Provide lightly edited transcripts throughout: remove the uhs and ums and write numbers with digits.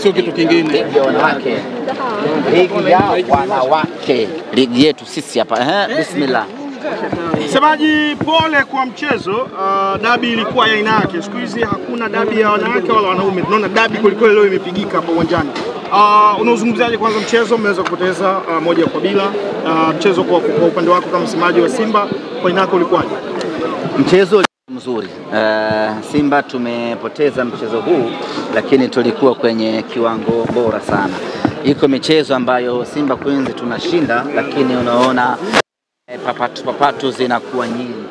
sio kitu kingine. Ligi ya wanawake. Ligi ya wanawake. Ligi yetu sisi hapa. Bismillah. Semaji, pole kwa mchezo. Dabi ilikuwa ya aina yake. Siku hizi hakuna dabi ya wanawake wala wanaume. Tunaona dabi kulikweli leo imepigika hapa uwanjani. Unaozungumziaje kwanza mchezo? Mmeweza kupoteza moja kwa bila. Mchezo kwa upande wako kama msemaji wa Simba, kwa aina yako ulikuwaje? Mchezo mzuri. Simba tumepoteza mchezo huu, lakini tulikuwa kwenye kiwango bora sana. Iko michezo ambayo Simba Queens tunashinda, lakini unaona papatu zinakuwa nyingi.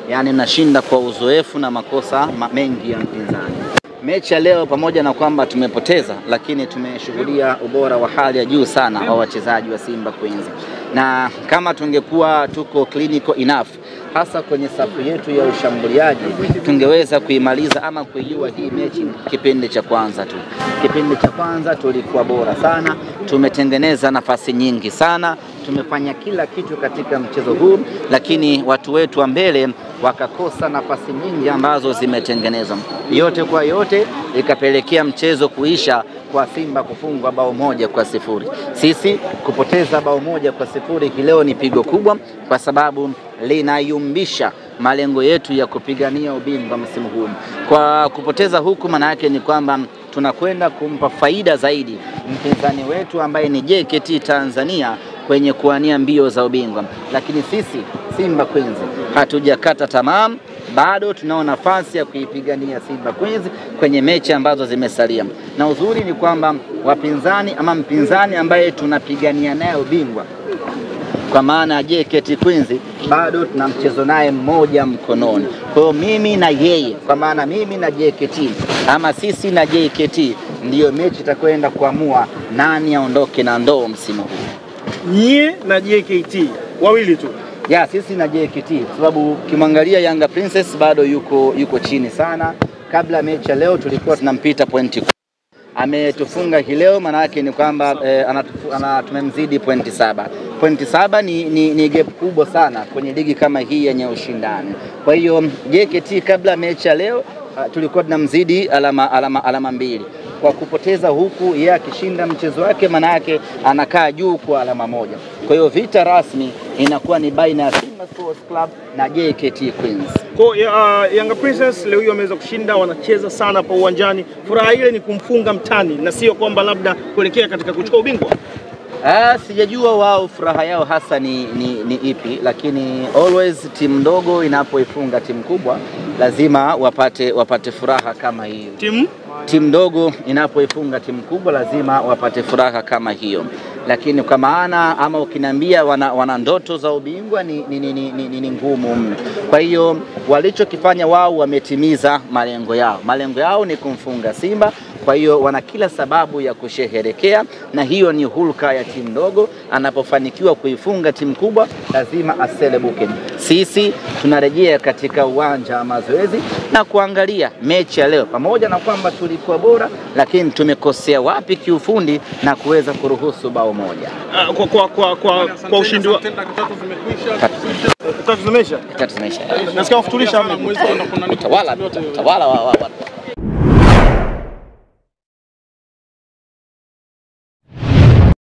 Yani nashinda kwa uzoefu na makosa mengi ya mpinzani. Mechi ya leo pamoja na kwamba tumepoteza, lakini tumeshuhudia ubora wa hali ya juu sana wa wachezaji wa Simba Queens. Na kama tungekuwa tuko clinical enough, hasa kwenye safu yetu ya ushambuliaji, tungeweza kuimaliza ama kuijua hii mechi kipindi cha kwanza tu. Kipindi cha kwanza tulikuwa bora sana, tumetengeneza nafasi nyingi sana, tumefanya kila kitu katika mchezo huu, lakini watu wetu wa mbele wakakosa nafasi nyingi ambazo zimetengenezwa. Yote kwa yote ikapelekea mchezo kuisha kwa Simba kufungwa bao 1-0. Sisi kupoteza bao 1-0 leo ni pigo kubwa, kwa sababu linayumbisha malengo yetu ya kupigania ubingwa msimu huu. Kwa kupoteza huku, maana yake ni kwamba tunakwenda kumpa faida zaidi mpinzani wetu ambaye ni JKT Tanzania kwenye kuania mbio za ubingwa. Lakini sisi Simba Queens hatujakata tamaa, bado tunao nafasi ya kuipigania Simba Queens kwenye mechi ambazo zimesalia. Na uzuri ni kwamba wapinzani ama mpinzani ambaye tunapigania naye ubingwa, kwa maana JKT Queens, bado tuna mchezo naye mmoja mkononi. Kwa hiyo mimi na yeye, kwa maana mimi na JKT ama sisi na JKT, ndiyo mechi itakwenda kuamua nani aondoke na ndoo msimu huu. Nyie na JKT wawili tu? Ya, sisi na JKT, sababu kimwangalia Yanga Princess bado yuko chini sana. Kabla mechi ya leo tulikuwa tunampita pointi. Ametufunga hii leo, maana yake ni kwamba tumemzidi pointi 7. Pointi 7 ni gap kubwa sana kwenye ligi kama hii yenye ushindani. Kwa hiyo JKT kabla mechi ya leo tulikuwa tunamzidi alama 2. Kwa kupoteza huku, yeye akishinda mchezo wake, maana yake anakaa juu kwa alama 1. Kwa hiyo vita rasmi inakuwa ni baina ya Simba Sports Club na JKT Queens. Kwa Yanga Princess leo hiyo wameweza kushinda, wanacheza sana pa uwanjani. Furaha ile ni kumfunga mtani na sio kwamba labda kuelekea katika kuchukua ubingwa. Sijajua wao furaha yao hasa ni ipi, lakini always timu ndogo inapoifunga timu kubwa lazima wapate furaha kama hiyo. Timu ndogo inapoifunga timu kubwa lazima wapate furaha kama hiyo. Lakini kwa maana ama ukiniambia wana ndoto za ubingwa ni ngumu mno. Kwa hiyo walichokifanya wao, wametimiza malengo yao. Malengo yao ni kumfunga Simba. Kwa hiyo wana kila sababu ya kusherehekea, na hiyo ni hulka ya timu ndogo. Anapofanikiwa kuifunga timu kubwa lazima aselebuke. Sisi tunarejea katika uwanja wa mazoezi na kuangalia mechi ya leo, pamoja na kwamba tulikuwa bora, lakini tumekosea wapi kiufundi na kuweza kuruhusu bao 1. Kwa ushindi wa 3 zimeisha. Tatu zimeisha. Nasikia wafutulisha utawala